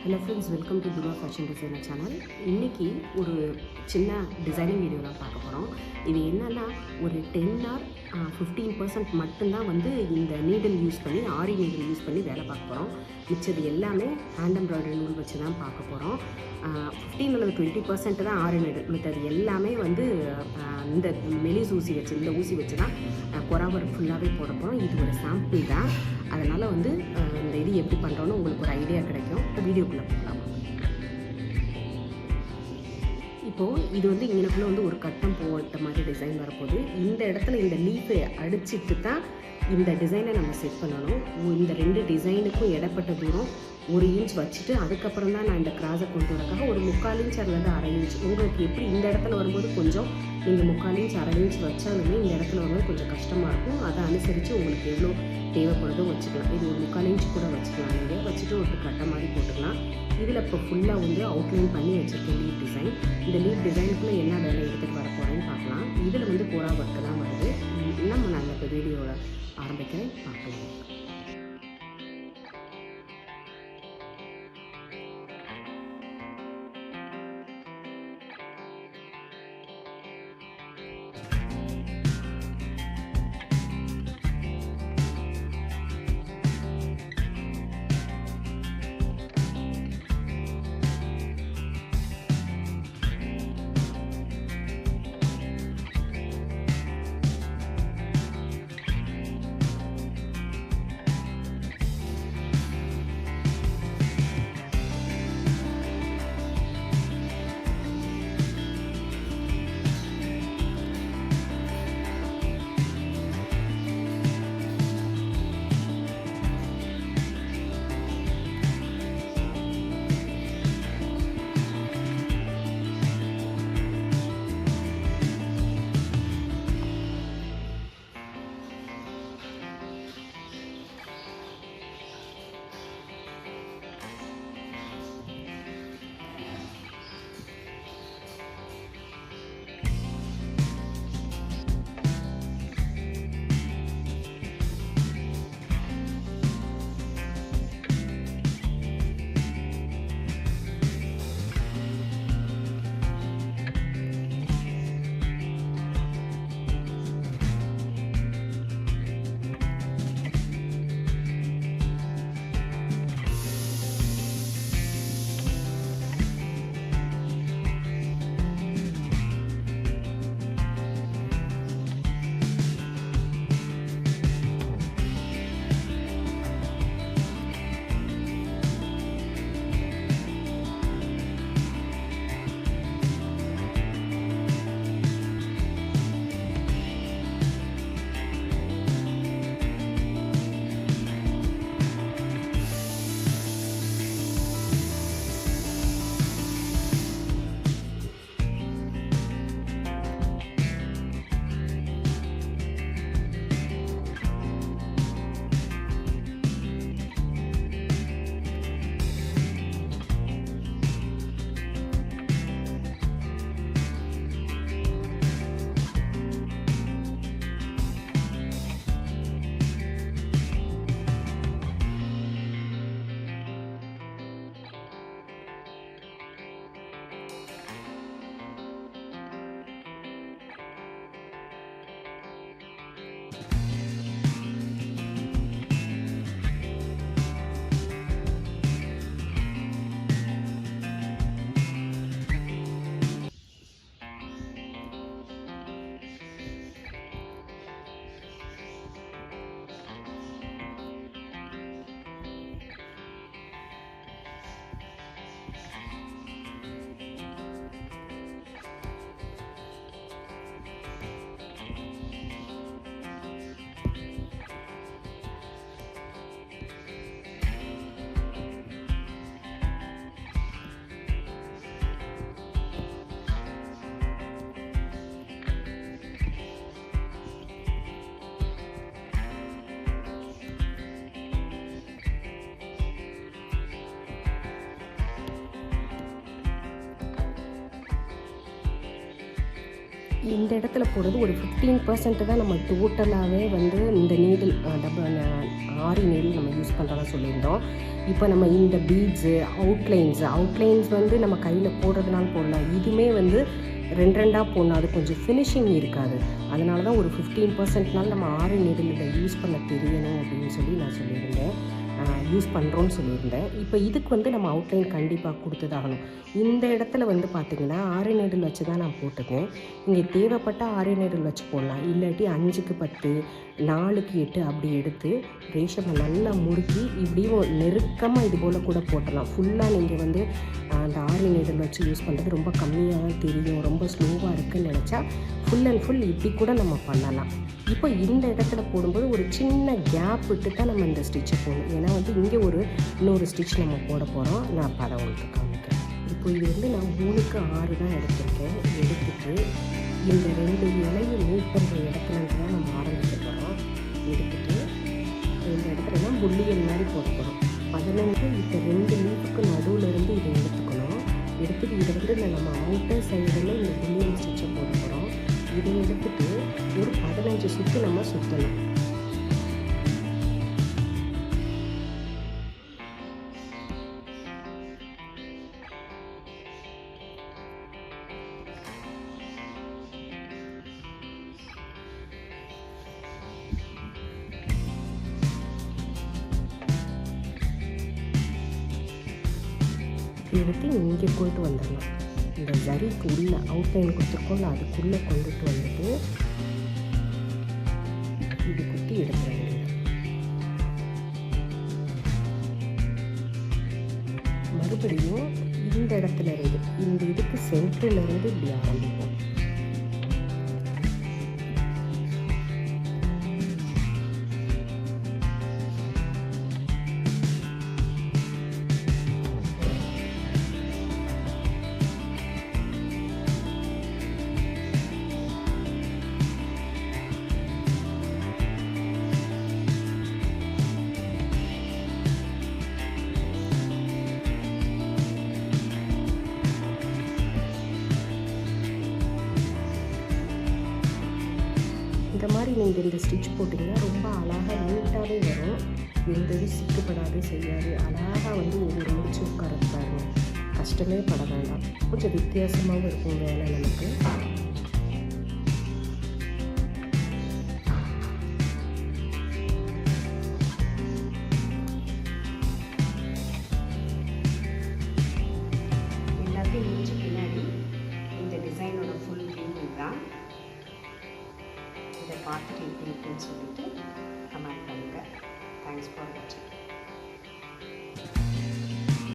Hello friends, welcome to Durga fashion designer channel. இன்றைக்கி ஒரு சின்ன டிசைனிங் வீடியோ தான் பார்க்க போகிறோம். இது என்னென்னா ஒரு 10 or 15% மட்டும்தான் இந்த நீடில் யூஸ் பண்ணி ஆரி நீடில் யூஸ் பண்ணி வேலை பார்க்க போகிறோம். மிச்சது எல்லாமே ஹேண்ட் எம்ப்ராய்டரி நூல் வச்சு தான் பார்க்க போகிறோம். 15 அல்லது 20% தான் ஆரி நீடில், மிச்சது எல்லாமே இந்த மெலிஸ் ஊசி வச்சு இந்த ஊசி வச்சு தான் கொராவர் ஃபுல்லாகவே போட போகிறோம். இது ஒரு சாம்பிள் தான். அதனால் இந்த இது எப்படி பண்ணுறோன்னு உங்களுக்கு ஒரு ஐடியா கிடைக்கும். வீடியோக்குள்ளே போகலாம். இப்போது இது இங்கனக்குள்ளே ஒரு கட்டம் போட்ட மாதிரி டிசைன் வரப்போகுது. இந்த இடத்துல இந்த லீஃபை அடிச்சுட்டு தான் இந்த டிசைனை நம்ம செட் பண்ணணும். இந்த 2 டிசைனுக்கும் இடப்பட்ட தூரம் 1 இன்ச் வச்சுட்டு அதுக்கப்புறம் தான் நான் இந்த கிராஸை கொண்டு வரக்காக ஒரு 3/4 இன்ச் அல்லது 1/2 இன்ச் உங்களுக்கு எப்படி இந்த இடத்துல வரும்போது கொஞ்சம் நீங்கள் 3/4 இன்ச் 1/2 இன்ச் வச்சாலுமே இந்த இடத்துல வரும்போது கொஞ்சம் கஷ்டமாக இருக்கும். அதை அனுசரித்து உங்களுக்கு எவ்வளோ தேவைப்படுறதோ வச்சுக்கலாம். இது ஒரு 3/4 இன்ச் கூட வச்சுக்கலாம். நீங்கள் வச்சுட்டு ஒரு கட்டை மாதிரி போட்டுக்கலாம். இதில் இப்போ ஃபுல்லாக அவுட்லைன் பண்ணி வச்சுருக்கேன் லீப் டிசைன். இந்த லீப் டிசைனுக்குள்ளே என்ன வேலை எடுத்துகிட்டு வர போகிறேன்னு பார்க்கலாம். இதில் கோரா ஒர்க்கு தான் வருது. நான் இப்போ வீடியோவில் ஆரம்பிக்கிறேன், பார்க்கலாம். இந்த இடத்துல போடுறது ஒரு 15% தான் நம்ம டோட்டலாகவே இந்த நீடில் ஆரி நீடில் நம்ம யூஸ் பண்ணுறதா சொல்லியிருந்தோம். இப்போ நம்ம இந்த பீட்ஸு அவுட்லைன்ஸ் வந்து நம்ம கையில் போடுறதுனால போடலாம். இதுவுமே வந்து 2 போடணும், அது கொஞ்சம் ஃபினிஷிங் இருக்காது. அதனால தான் ஒரு 15%னால நம்ம ஆரி நீடில் யூஸ் பண்ண தெரியணும் அப்படின்னு சொல்லி நான் சொல்லியிருந்தேன், யூஸ் பண்ணுறோன்னு சொல்லியிருந்தேன். இப்போ இதுக்கு வந்து நம்ம அவுட்லைன் கண்டிப்பாக கொடுத்துதாகணும். இந்த இடத்துல வந்து பார்த்திங்கன்னா ஆரி நீடில் வச்சு தான் நான் போட்டுக்கேன். இங்கே தேவைப்பட்ட ஆரி நீடில் வச்சு போடலாம், இல்லாட்டி 5க்கு 10 4க்கு 8 அப்படி எடுத்து ரேஷமை நல்லா முறுக்கி இப்படியும் நெருக்கமாக இது போல் கூட போட்டலாம். ஃபுல்லாக நீங்கள் வந்து அந்த ஆரி நீடில் வச்சு யூஸ் பண்ணுறது ரொம்ப கம்மியாக தான் தெரியும், ரொம்ப ஸ்லோவாக இருக்குதுன்னு நினச்சா ஃபுல் அண்ட் ஃபுல் இப்படி கூட நம்ம பண்ணலாம். இப்போ இந்த இடத்துல போடும்போது ஒரு சின்ன கேப் விட்டு தான் நம்ம இந்த ஸ்டிச்சை போடணும். ஏன்னா வந்து இங்கே இன்னொரு ஸ்டிச் நம்ம போட போகிறோம். நான் அப்போ அதை உங்களுக்கு காமிக்கிறேன். இப்போ இது வந்து நான் 3க்கு 6 தான் எடுத்துருக்கேன். எடுத்துட்டு இந்த 2 இலையும் மூவ் பண்ணுற இடத்துலேருந்து தான் நம்ம ஆரம்பிக்க போகிறோம். எடுத்துட்டு இந்த இடத்துல தான் புள்ளியல் மாதிரி போட போகிறோம். 15 இப்போ 2 லீஃபுக்கு நடுவில் இருந்து இதை எடுத்துக்கணும். எடுத்துட்டு இதை வந்து நம்ம அவுட்டர் சைடில் இந்த புள்ளியல் ஸ்டிச்சை போட போகிறோம். இதை எடுத்துட்டு ஒரு 15 சுற்று நம்ம சுற்றணும். எடுத்து இங்கே கொண்டு வந்துடலாம். இந்த ஜரிக்கு உள்ள அவுட்லைன் கொடுத்துருக்கோம்ல, அதுக்குள்ளே கொண்டுட்டு வந்துட்டு இது குத்தி எடுக்க வேண்டியது. மறுபடியும் இந்த இடத்துல இருந்து இந்த இதுக்கு சென்டரில் இருந்து இப்படி ஆரம்பிப்போம். இந்த மாதிரி நீங்கள் இந்த ஸ்டிச் போட்டிங்கன்னா ரொம்ப அழகாக நீட்டாகவே வரும். எந்த இது சிக்கப்படாது செய்யாது. அழகாக வந்து ஒவ்வொரு முடிச்சு உட்காரது பாருங்க, கஷ்டமே பட வேண்டாம். கொஞ்சம் வித்தியாசமாகவும் இருக்கும் வேலை நமக்கு. எல்லாத்தையும் முடிச்சு பின்னாடி இந்த டிசைனோட ஃபுல் வியூ தான். இதை பார்த்துட்டு இருக்குன்னு சொல்லிட்டு